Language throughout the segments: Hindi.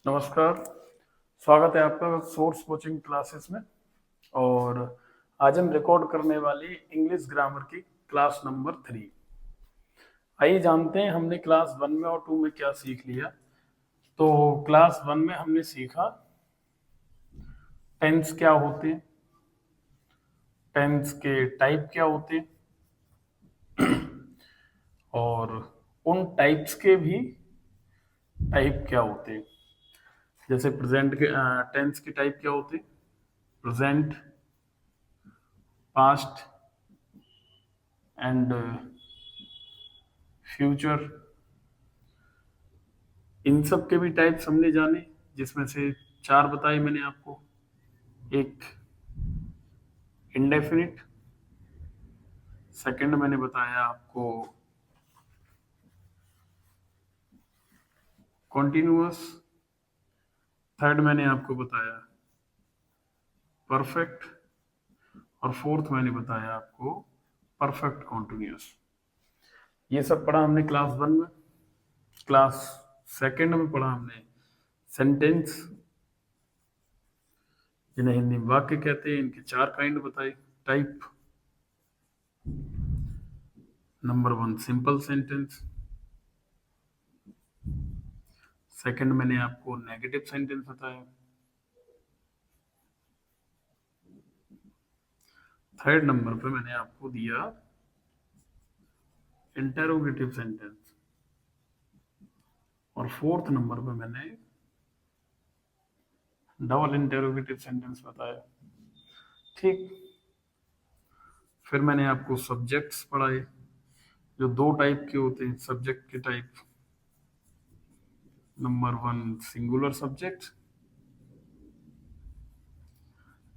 नमस्कार। स्वागत है आपका सोर्स कोचिंग क्लासेस में। और आज हम रिकॉर्ड करने वाली इंग्लिश ग्रामर की क्लास नंबर 3। आइए जानते हैं हमने क्लास 1 में और 2 में क्या सीख लिया। तो क्लास 1 में हमने सीखा टेंस क्या होते हैं, टेंस के टाइप क्या होते हैं, और उन टाइप्स के भी टाइप क्या होते हैं। जैसे प्रेजेंट के टेंस के टाइप क्या होते हैं, प्रेजेंट, पास्ट एंड फ्यूचर। इन सब के भी टाइप्स हमने जाने, जिसमें से 4 बताए मैंने आपको। एक इंडेफिनिट, सेकंड मैंने बताया आपको कॉन्टिन्यूअस, थर्ड मैंने आपको बताया परफेक्ट, और फोर्थ मैंने बताया आपको परफेक्ट कॉन्टिन्यूअस। ये सब पढ़ा हमने क्लास 1 में। क्लास सेकंड में पढ़ा हमने सेंटेंस, जिन्हें हिंदी में वाक्य कहते हैं। इनके 4 काइंड बताए, type. Number 1 simple sentence, second मैंने आपको नेगेटिव सेंटेंस बताया, थर्ड नंबर पे मैंने आपको दिया इंटेरोगेटिव सेंटेंस, और फोर्थ नंबर पे मैंने डबल इंटेरोगेटिव सेंटेंस बताया। ठीक। फिर मैंने आपको सब्जेक्ट्स पढ़ाए, जो 2 टाइप के होते हैं सब्जेक्ट के type. Number 1 singular subject,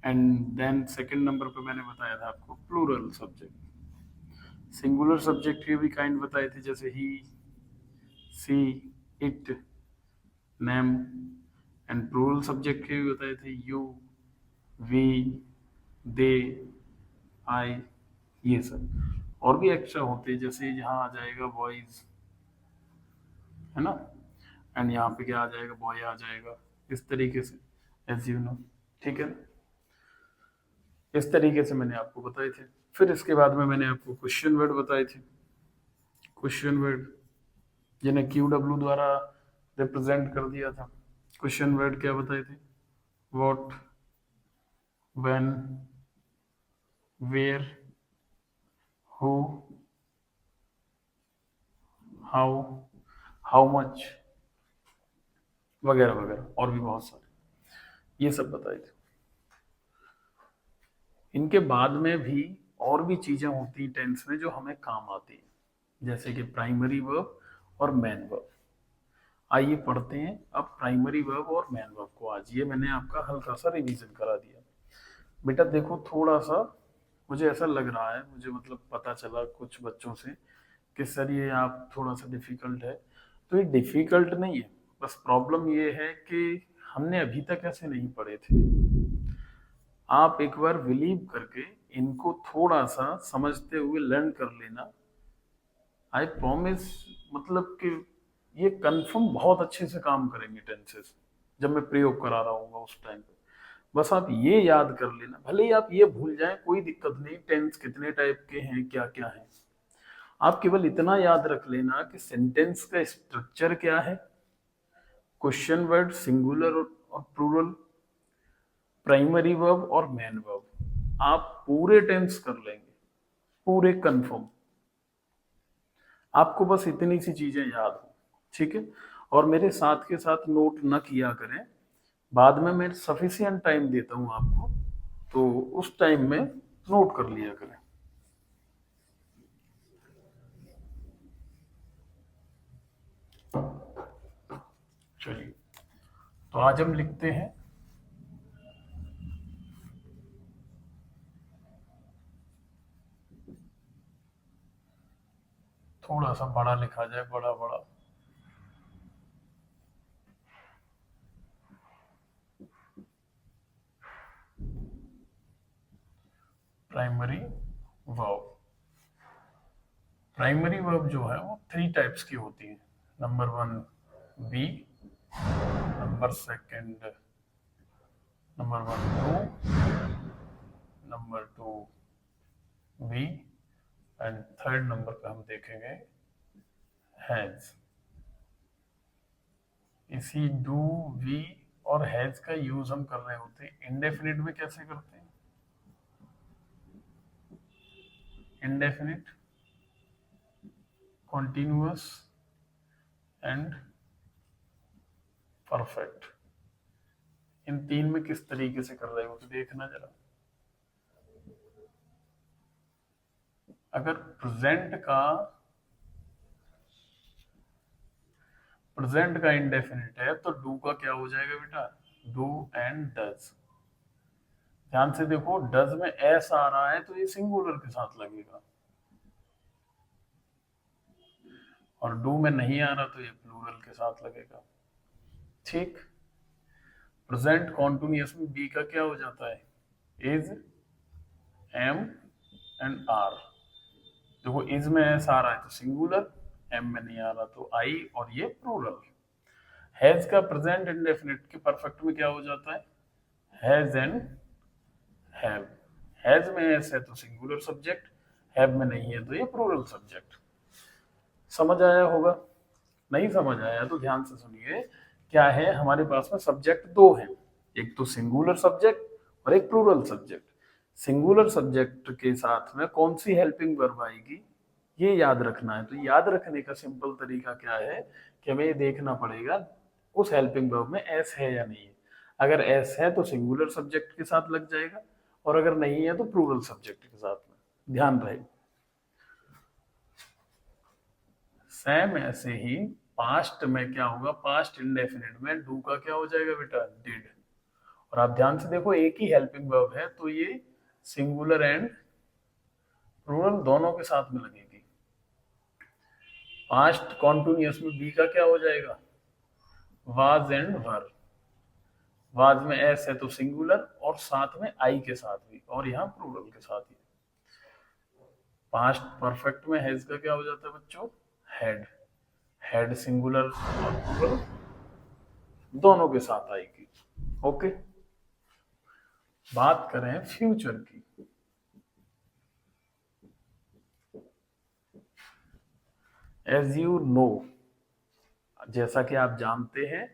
and then second number पे मैंने बताया था आपको प्लूरल सब्जेक्ट। सिंगुलर सब्जेक्ट के भी काइंड बताए थे, जैसे he, she, it, name. And plural subject के भी बताए थे, यू, वी, दे, आई, ये सब। और भी एक्स्ट्रा होते हैं, जैसे यहाँ आ जाएगा बॉयज, है ना, एंड यहाँ पे क्या आ जाएगा, बॉय आ जाएगा, इस तरीके से, एज यू नो। ठीक है, इस तरीके से मैंने आपको बताए थे। फिर इसके बाद में मैंने आपको क्वेश्चन वर्ड बताए थे। क्वेश्चन वर्ड जिन्हें क्यू डब्ल्यू द्वारा रिप्रेजेंट कर दिया था। क्वेश्चन वर्ड क्या बताए थे, what, when, where, who, how, how much, वगैरह वगैरह, और भी बहुत सारे, ये सब बताए थे। इनके बाद में भी और भी चीजें होती हैं टेंस में जो हमें काम आती हैं, जैसे कि प्राइमरी वर्ब और मेन वर्ब। आइए पढ़ते हैं अब प्राइमरी वर्ब और मेन वर्ब को। आज ये मैंने आपका हल्का सा रिवीजन करा दिया। बेटा देखो, थोड़ा सा मुझे ऐसा लग रहा है, मुझे मतलब पता चला कुछ बच्चों से कि सर ये आप थोड़ा सा डिफिकल्ट है। तो ये डिफिकल्ट नहीं है, बस प्रॉब्लम ये है कि हमने अभी तक ऐसे नहीं पढ़े थे। आप एक बार बिलीव करके इनको थोड़ा सा समझते हुए लर्न कर लेना। आई प्रॉमिस, मतलब कि ये कंफर्म बहुत अच्छे से काम करेंगे टेंसेस, जब मैं प्रयोग करा रहा हूँ उस टाइम पे। बस आप ये याद कर लेना, भले ही आप ये भूल जाएं कोई दिक्कत नहीं, टेंस कितने टाइप के हैं, क्या क्या है। आप केवल इतना याद रख लेना कि सेंटेंस का स्ट्रक्चर क्या है, क्वेश्चन वर्ड सिंगुलर और प्लूरल, प्राइमरी वर्ब और मेन वर्ब, आप पूरे टेंस कर लेंगे, पूरे कंफर्म। आपको बस इतनी सी चीजें याद हो, ठीक है। और मेरे साथ के साथ नोट न किया करें, बाद में मैं सफिशियंट टाइम देता हूं आपको, तो उस टाइम में नोट कर लिया करें। चलिए, तो आज हम लिखते हैं थोड़ा सा बड़ा लिखा जाए, बड़ा बड़ा। Primary verb. प्राइमरी वर्ब जो है वो 3 टाइप्स की होती है। Number 1 be, number second, number 1 to, number 2 be, and third number पे हम देखेंगे हैज। इसी डू, वी और हैज का यूज हम कर रहे होते हैं। इंडेफिनिट में कैसे करते हैं? इंडेफिनिट, कॉन्टिन्यूअस एंड परफेक्ट, इन तीन में किस तरीके से कर रहे हो तो देखना जरा। अगर प्रेजेंट का इंडेफिनिट है तो डू का क्या हो जाएगा बेटा? Do and does. ध्यान से देखो, डज में एस आ रहा है तो ये सिंगुलर के साथ लगेगा, और डू में नहीं आ रहा तो ये प्लूरल के साथ लगेगा। ठीक। प्रेजेंट कॉन्टिन्यूअस में बी का क्या हो जाता है? Is, am and are. देखो, इज में एस आ रहा है तो सिंगुलर, एम में नहीं आ रहा तो आई, और ये प्लूरल। हैज का प्रेजेंट इंडेफिनिट के परफेक्ट में क्या हो जाता है? Has and have. हैज में एस है तो सिंगुलर सब्जेक्ट, हैव में नहीं है तो ये प्लूरल सब्जेक्ट। समझ आया होगा? नहीं समझ आया तो ध्यान से सुनिए। क्या है हमारे पास में? सब्जेक्ट दो हैं, एक तो सिंगुलर सब्जेक्ट और एक प्लूरल सब्जेक्ट। सिंगुलर सब्जेक्ट के साथ में कौन सी हेल्पिंग वर्ब आएगी, ये याद रखना है। तो याद रखने का सिंपल तरीका क्या है कि हमें ये देखना पड़ेगा उस हेल्पिंग वर्ब में एस है या नहीं है। अगर एस है तो सिंगुलर सब्जेक्ट के साथ लग जाएगा, और अगर नहीं है तो प्लूरल सब्जेक्ट के साथ में। ध्यान रहे। सेम ऐसे ही पास्ट में क्या होगा? पास्ट इंडेफिनिट में डू का क्या हो जाएगा बेटा? डिड। और आप ध्यान से देखो, एक ही हेल्पिंग वर्ब है तो ये सिंगुलर एंड प्लूरल दोनों के साथ में लगेगी। पास्ट कॉन्टिन्यूअस में बी का क्या हो जाएगा? Was and were. वाज में एस है तो सिंगुलर, और साथ में आई के साथ भी, और यहाँ प्लूरल के साथ ही। पास्ट परफेक्ट में हैज का क्या हो जाता है बच्चों? हैड। हैड सिंगुलर और प्लूरल दोनों के साथ आएगी। ओके। बात करें फ्यूचर की। एज यू नो, जैसा कि आप जानते हैं,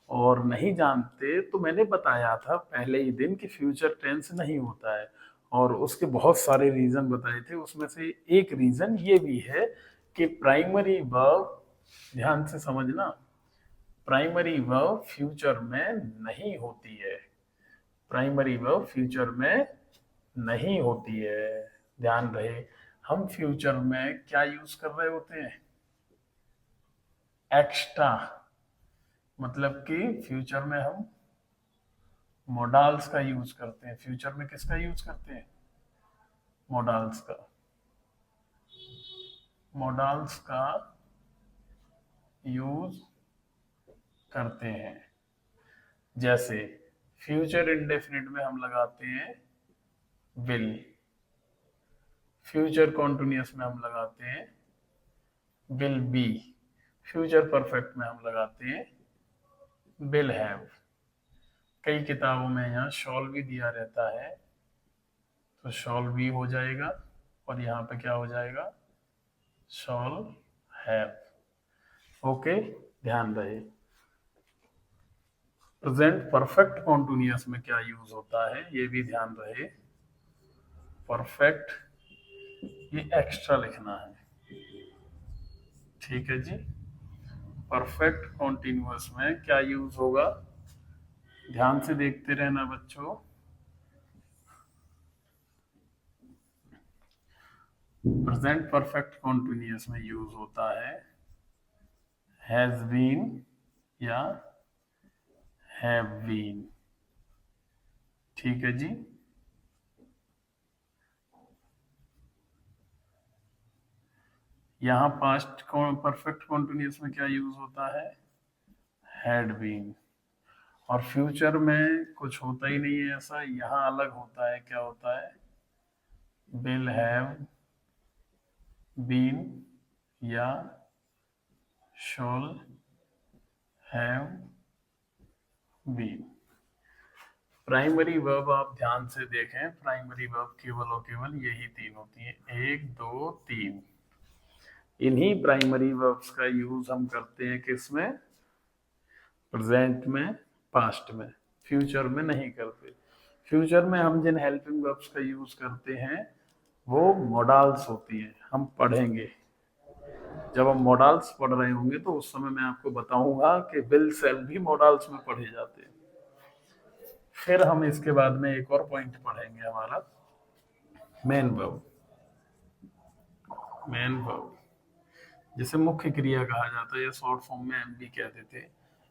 और नहीं जानते तो मैंने बताया था पहले ही दिन कि फ्यूचर टेंस नहीं होता है, और उसके बहुत सारे रीजन बताए थे। उसमें से एक रीजन ये भी है कि प्राइमरी वर्ब, ध्यान से समझना, प्राइमरी वर्ब फ्यूचर में नहीं होती है। प्राइमरी वर्ब फ्यूचर में नहीं होती है, ध्यान रहे। हम फ्यूचर में क्या यूज कर रहे होते हैं? एक्स्ट्रा। मतलब कि फ्यूचर में हम मोडाल्स का यूज करते हैं। फ्यूचर में किसका यूज करते हैं? मोडाल्स का। मोडाल्स का यूज करते हैं। जैसे फ्यूचर इंडेफिनिट में हम लगाते हैं विल, फ्यूचर कॉन्टिन्यूअस में हम लगाते हैं विल बी, फ्यूचर परफेक्ट में हम लगाते हैं विल हैव। कई किताबों में यहाँ शॉल भी दिया रहता है तो शॉल भी हो जाएगा, और यहाँ पे क्या हो जाएगा? Shawl have. ओके, ध्यान रहे। प्रेजेंट परफेक्ट कॉन्टिन्यूअस में क्या यूज होता है ये भी ध्यान रहे। परफेक्ट, ये एक्स्ट्रा लिखना है, ठीक है जी। परफेक्ट कॉन्टिन्यूअस में क्या यूज होगा? ध्यान से देखते रहना बच्चों। प्रेजेंट परफेक्ट कॉन्टिन्यूअस में यूज होता है हैज बीन या हैव बीन, ठीक है जी। यहाँ पास्ट परफेक्ट कॉन्टिन्यूअस में क्या यूज होता है? Had been. और फ्यूचर में कुछ होता ही नहीं है ऐसा, यहाँ अलग होता है। क्या होता है? विल हैव बीन या shall have be. Primary verb आप ध्यान से देखें, प्राइमरी वर्ब केवल और केवल यही तीन होती है, एक दो तीन। इन्हीं प्राइमरी वर्ब्स का यूज हम करते हैं किसमें? प्रेजेंट में, पास्ट में, फ्यूचर में नहीं करते। फ्यूचर में हम जिन हेल्पिंग वर्ब्स का यूज करते हैं वो मोडाल्स होती हैं, हम पढ़ेंगे। जब हम मोडाल्स पढ़ रहे होंगे तो उस समय मैं आपको बताऊंगा कि विल सेल भी मोडाल्स में पढ़े जाते हैं। फिर हम इसके बाद में एक और पॉइंट पढ़ेंगे हमारा मेन वर्ब। मेन वर्ब जिसे मुख्य क्रिया कहा जाता है या शॉर्ट फॉर्म में एमवी कहते थे,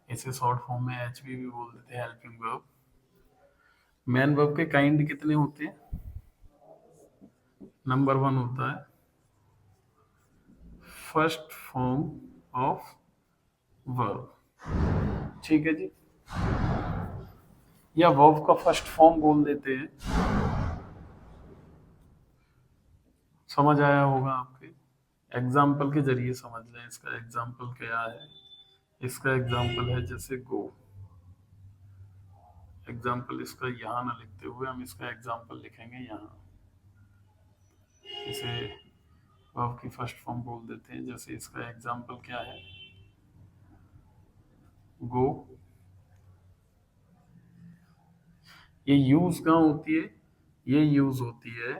इसे शॉर्ट फॉर्म में एचवी भी बोल देते हैं, हेल्पिंग वर्ब। मेन वर्ब के काइंड कितने होते हैं? नंबर वन होता है फर्स्ट फॉर्म ऑफ वर्ब, ठीक है जी, या वर्ब का फर्स्ट फॉर्म बोल देते हैं। समझ आया होगा आपके? एग्जाम्पल के जरिए समझ लें। इसका एग्जाम्पल क्या है? इसका एग्जाम्पल है जैसे गो। एग्जाम्पल इसका यहाँ ना लिखते हुए हम इसका एग्जाम्पल लिखेंगे यहाँ। इसे वर्ब की फर्स्ट फॉर्म बोल देते हैं। जैसे इसका एग्जाम्पल क्या है? गो। ये यूज कहाँ होती है? ये यूज होती है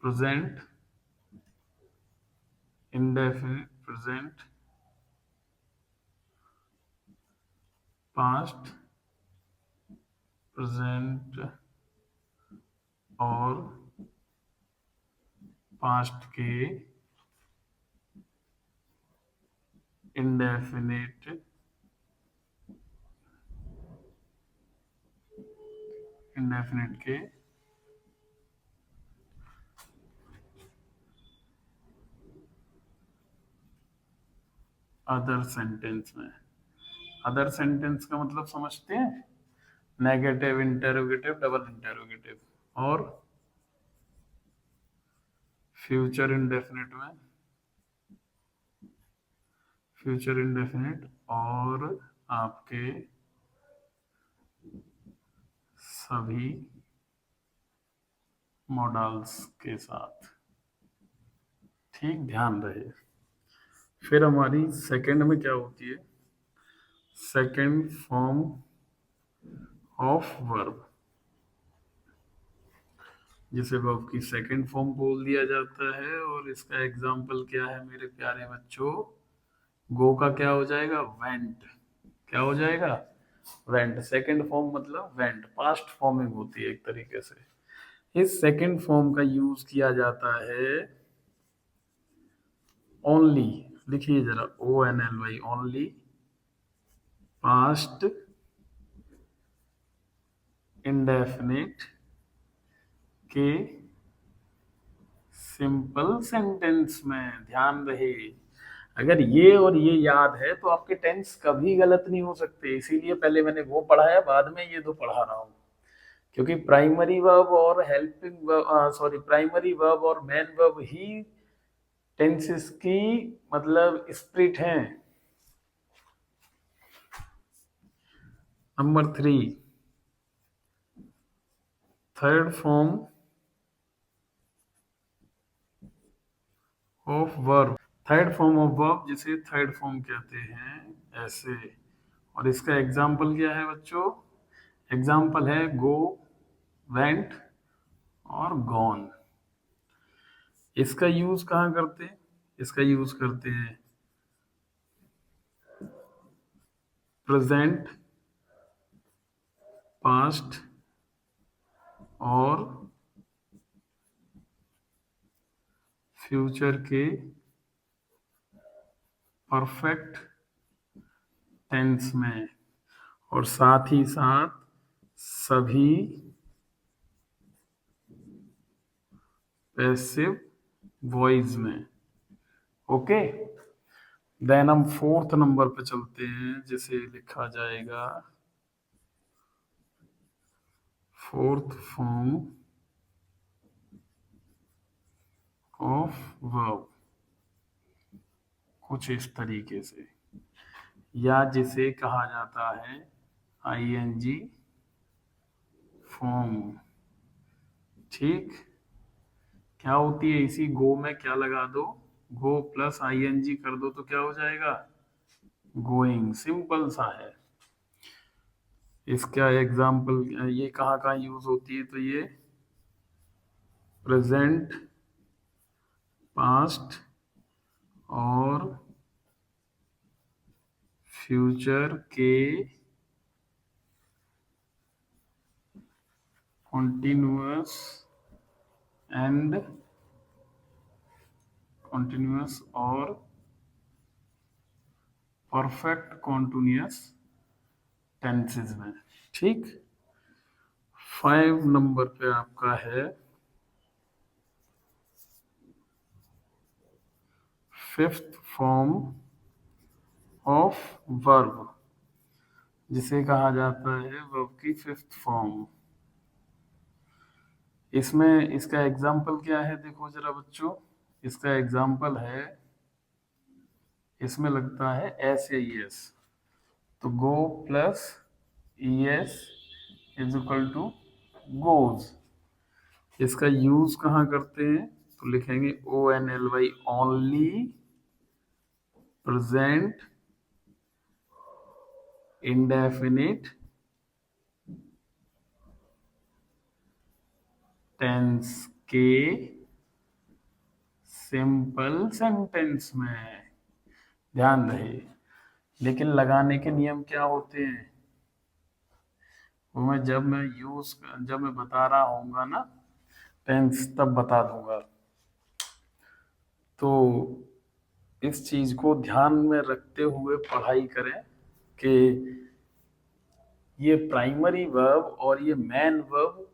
present indefinite, present, past, present और पास्ट के इंडेफिनिट, इंडेफिनिट के अदर सेंटेंस में। अदर सेंटेंस का मतलब समझते हैं? नेगेटिव, इंटेरोगेटिव, डबल इंटेरोगेटिव और फ्यूचर इंडेफिनिट में, फ्यूचर इंडेफिनिट और आपके सभी मॉडल्स के साथ, ठीक, ध्यान रहे। फिर हमारी सेकंड में क्या होती है? सेकंड फॉर्म ऑफ वर्ब, जिसे वर्ब की सेकंड फॉर्म बोल दिया जाता है। और इसका एग्जाम्पल क्या है मेरे प्यारे बच्चों? गो का क्या हो जाएगा? वेंट। क्या हो जाएगा? वेंट। सेकंड फॉर्म मतलब वेंट, पास्ट फॉर्मिंग होती है एक तरीके से। इस सेकंड फॉर्म का यूज किया जाता है ओनली, लिखिए जरा, ONLY, ओनली पास्ट इंडेफिनिट के सिंपल सेंटेंस में। ध्यान रहे, अगर ये और ये याद है तो आपके टेंस कभी गलत नहीं हो सकते। इसीलिए पहले मैंने वो पढ़ाया, बाद में ये दो पढ़ा रहा हूँ। क्योंकि प्राइमरी वर्ब और हेल्पिंग सॉरी, प्राइमरी वर्ब और मेन वर्ब ही टेंसेस की मतलब स्प्रिट हैं। Number three, third form of verb. Third form of verb जिसे थर्ड फॉर्म कहते हैं, ऐसे। और इसका एग्जाम्पल क्या है बच्चों? एग्जाम्पल है गो, वेंट और गॉन। इसका यूज कहाँ करते हैं? इसका यूज करते हैं प्रेजेंट, पास्ट और फ्यूचर के परफेक्ट टेंस में, और साथ ही साथ सभी पैसिव वॉइस में। ओके, देन हम फोर्थ नंबर पे चलते हैं, जिसे लिखा जाएगा फोर्थ फॉर्म ऑफ वर्ब, कुछ इस तरीके से। या जिसे कहा जाता है आईएनजी फॉर्म। ठीक, क्या होती है इसी गो में, क्या लगा दो, गो प्लस आईएनजी कर दो तो क्या हो जाएगा, गोइंग। सिंपल सा है। इसका एग्जाम्पल ये कहाँ कहाँ यूज होती है, तो ये प्रेजेंट, पास्ट और फ्यूचर के कॉन्टिन्यूअस एंड कॉन्टिन्यूअस और परफेक्ट कॉन्टिन्यूअस टेंसेस में। ठीक, 5 नंबर पे आपका है फिफ्थ फॉर्म ऑफ वर्ब, जिसे कहा जाता है वर्ब की फिफ्थ फॉर्म। इसमें इसका एग्जाम्पल क्या है, देखो जरा बच्चों, इसका एग्जाम्पल है, इसमें लगता है एस या ई एस, तो go plus E S is equal to goes. इसका यूज कहाँ करते हैं, तो लिखेंगे O N L Y, only present indefinite tense के सिंपल सेंटेंस में। ध्यान रहे, लेकिन लगाने के नियम क्या होते हैं, वो मैं जब मैं बता रहा हूँगा ना टेंस, तब बता दूंगा। तो इस चीज को ध्यान में रखते हुए पढ़ाई करें कि ये प्राइमरी वर्ब और ये मेन वर्ब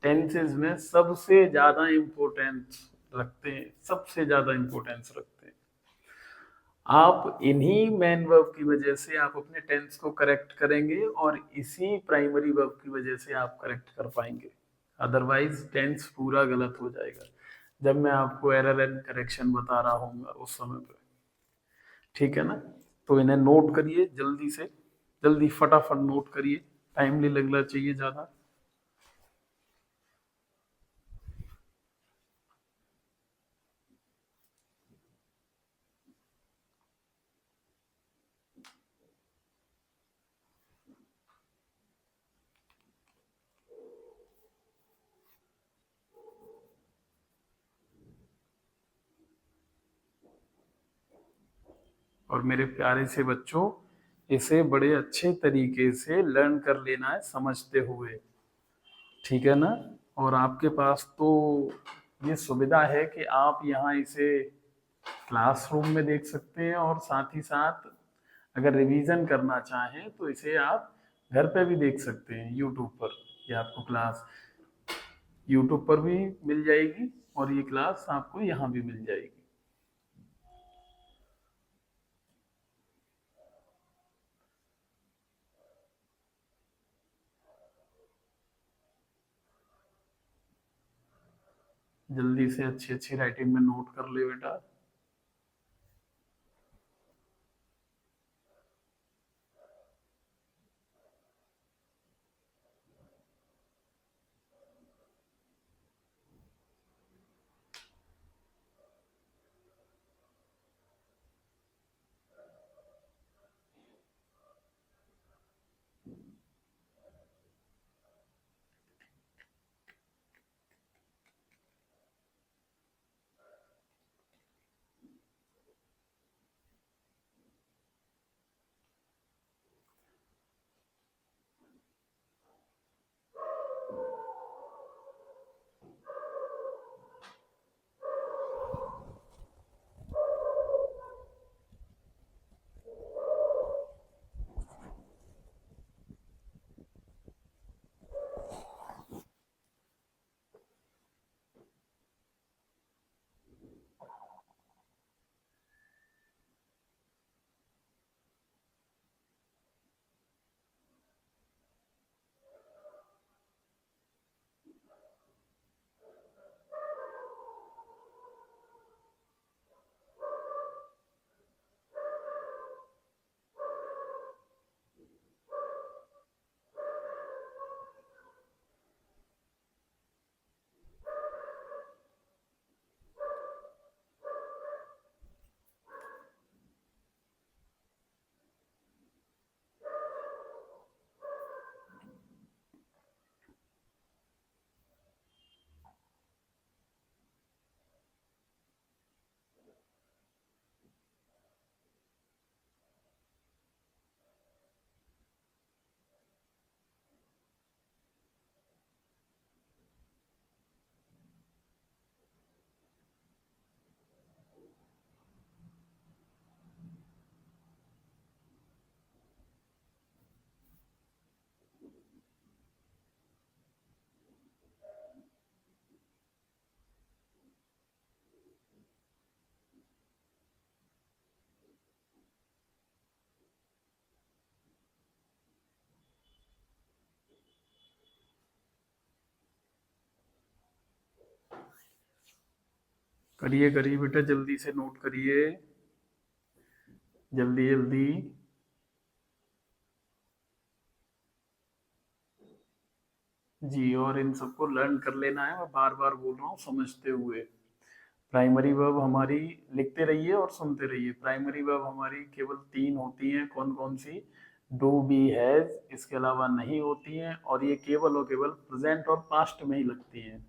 टेंसेस में सबसे ज्यादा इम्पोर्टेंस रखते हैं, सबसे ज्यादा इम्पोर्टेंस रखते हैं। आप इन्हीं मेन वर्ब की वजह से आप अपने टेंस को करेक्ट करेंगे और इसी प्राइमरी वर्ब की वजह से आप करेक्ट कर पाएंगे, अदरवाइज टेंस पूरा गलत हो जाएगा जब मैं आपको एरर एंड करेक्शन बता रहा हूँ उस समय पे। ठीक है ना, तो इन्हें नोट करिए जल्दी से, जल्दी फटाफट नोट करिए, टाइम नहीं लगना चाहिए ज़्यादा। और मेरे प्यारे से बच्चों, इसे बड़े अच्छे तरीके से लर्न कर लेना है समझते हुए। ठीक है ना, और आपके पास तो ये सुविधा है कि आप यहाँ इसे क्लासरूम में देख सकते हैं, और साथ ही साथ अगर रिवीजन करना चाहें तो इसे आप घर पे भी देख सकते हैं यूट्यूब पर। ये आपको क्लास यूट्यूब पर भी मिल जाएगी और ये क्लास आपको यहाँ भी मिल जाएगी। जल्दी से अच्छी अच्छी राइटिंग में नोट कर ले बेटा। करिए करिए बेटा, जल्दी से नोट करिए, जल्दी जल्दी। जी, और इन सबको लर्न कर लेना है, मैं बार बार बोल रहा हूँ समझते हुए। प्राइमरी वर्ब हमारी, लिखते रहिए और सुनते रहिए, प्राइमरी वर्ब हमारी केवल तीन होती हैं। कौन कौन सी? डू, बी, हैज, इसके अलावा नहीं होती हैं, और ये केवल और केवल प्रेजेंट और पास्ट में ही लगती हैं।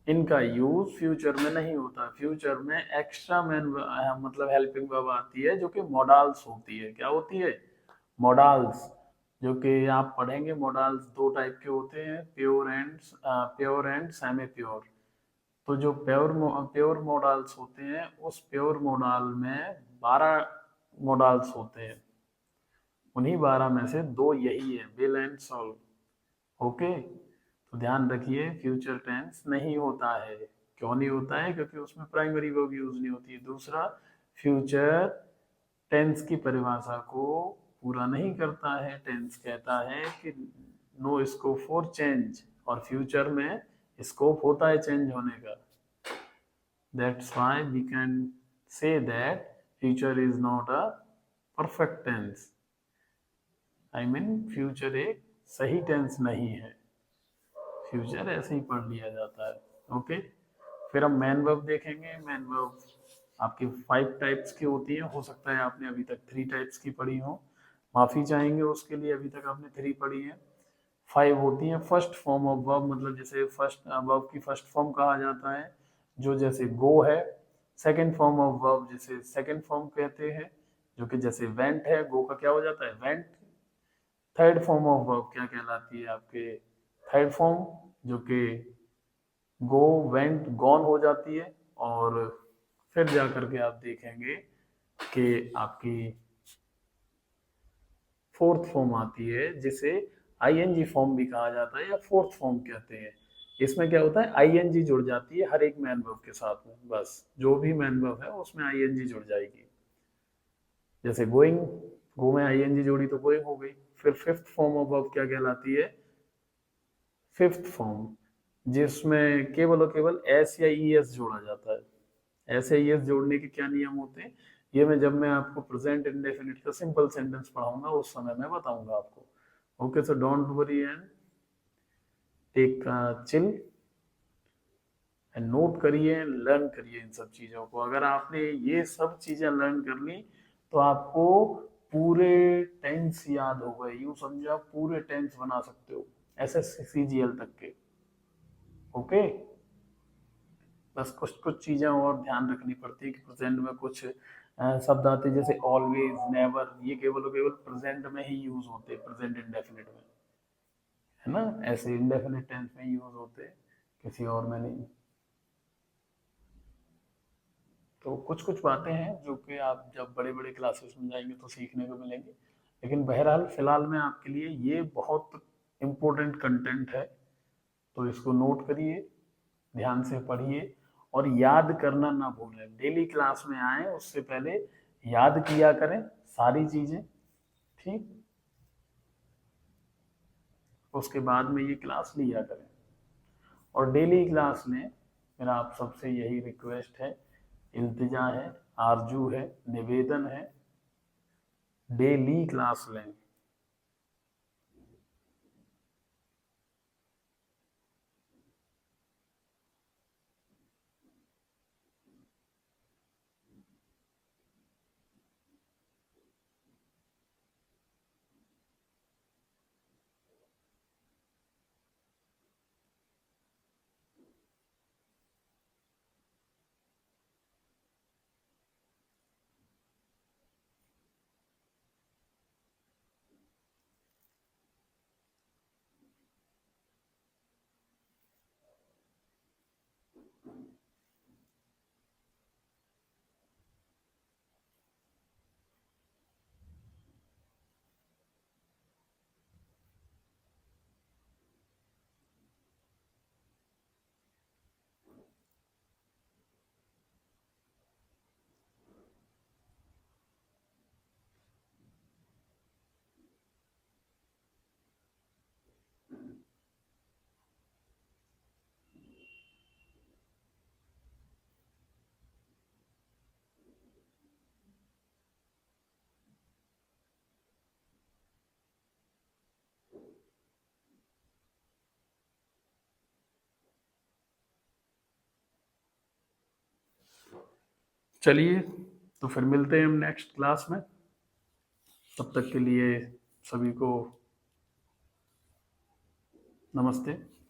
इनका यूज फ्यूचर में नहीं होता। फ्यूचर में एक्स्ट्रा मैन मतलब हेल्पिंग वर्ब आती है, जो कि मोडाल्स होती है। क्या होती है? मोडाल्स। जो कि आप पढ़ेंगे, मोडाल्स दो टाइप के होते हैं, प्योर एंड सेमी प्योर। तो जो प्योर मोडाल्स होते हैं, उस प्योर मोडाल में 12 मोडाल्स होते हैं। उन्हीं 12 में से दो यही है, विल एंड सॉल्व। ओके, तो ध्यान रखिए, फ्यूचर टेंस नहीं होता है। क्यों नहीं होता है? क्योंकि उसमें प्राइमरी वर्ब यूज नहीं होती है। दूसरा, फ्यूचर टेंस की परिभाषा को पूरा नहीं करता है। टेंस कहता है कि नो स्कोप फॉर चेंज, और फ्यूचर में स्कोप होता है चेंज होने का। That's why we can say that future is not a perfect tense. I mean, future एक सही टेंस नहीं है। फ्यूचर ऐसे ही पढ़ लिया जाता है। ओके, फिर हम मैन वर्ब देखेंगे। मैन वर्ब आपकी 5 टाइप्स की होती है। हो सकता है आपने अभी तक 3 टाइप्स की पढ़ी हो, माफी चाहेंगे उसके लिए, अभी तक आपने 3 पढ़ी है। 5 होती है। फर्स्ट फॉर्म ऑफ वर्ब, मतलब जैसे फर्स्ट वर्ब की फर्स्ट फॉर्म कहा जाता है, जो जैसे गो है। सेकंड फॉर्म ऑफ वर्ब जैसे सेकंड फॉर्म कहते हैं, जो कि जैसे वेंट है, गो का क्या हो जाता है? Went. Third form of verb क्या कहलाती है आपके? थर्ड फॉर्म, जो कि गो, वेंट, गॉन हो जाती है। और फिर जा करके आप देखेंगे कि आपकी फोर्थ फॉर्म आती है, जिसे आईएनजी फॉर्म भी कहा जाता है, या फोर्थ फॉर्म कहते हैं। इसमें क्या होता है? आईएनजी जुड़ जाती है हर एक मैन वर्ब के साथ में। बस जो भी मैन वर्ब है उसमें आईएनजी जुड़ जाएगी। जैसे गोइंग, गो में आईएनजी जोड़ी तो गोइंग हो गई। फिर फिफ्थ फॉर्म ऑफ वर्ब क्या कहलाती है? फिफ्थ फॉर्म, जिसमें केवल और केवल एस या ई एस जोड़ा जाता है। एस या ई एस जोड़ने के क्या नियम होते हैं, ये मैं जब मैं आपको प्रेजेंट इंडेफिनिट का सिंपल सेंटेंस पढ़ाऊंगा उस समय मैं बताऊंगा आपको। Okay, so don't worry and take chill and note करिए, लर्न करिए इन सब चीज़ों को। अगर आपने ये सब चीज़ें लर्न कर ली, तो आपको पूरे टेंस याद हो गए। यूँ समझो आप पूरे टेंस बना सकते हो, S S C G L तक के। ओके, बस कुछ कुछ चीज़ें और ध्यान रखनी पड़ती है कि प्रेजेंट में कुछ शब्द आते हैं, जैसे ऑलवेज, नेवर, ये केवल और केवल प्रेजेंट में ही यूज होते हैं, प्रेजेंट इंडेफिनिट में, है ना। ऐसे इंडेफिनिट टेंस में यूज होते हैं, किसी और में नहीं। तो कुछ कुछ बातें हैं जो कि आप जब बड़े बड़े क्लासेस में जाएंगे तो सीखने को मिलेंगे। लेकिन बहरहाल फिलहाल में आपके लिए ये बहुत इम्पोर्टेंट कंटेंट है, तो इसको नोट करिए, ध्यान से पढ़िए, और याद करना ना भूलें। डेली क्लास में आए उससे पहले याद किया करें सारी चीज़ें, ठीक। उसके बाद में ये क्लास लिया करें। और डेली क्लास में मेरा आप सबसे यही रिक्वेस्ट है, इल्तिजा है, आरजू है, निवेदन है, डेली क्लास लें। चलिए, तो फिर मिलते हैं हम नेक्स्ट क्लास में। तब तक के लिए सभी को नमस्ते।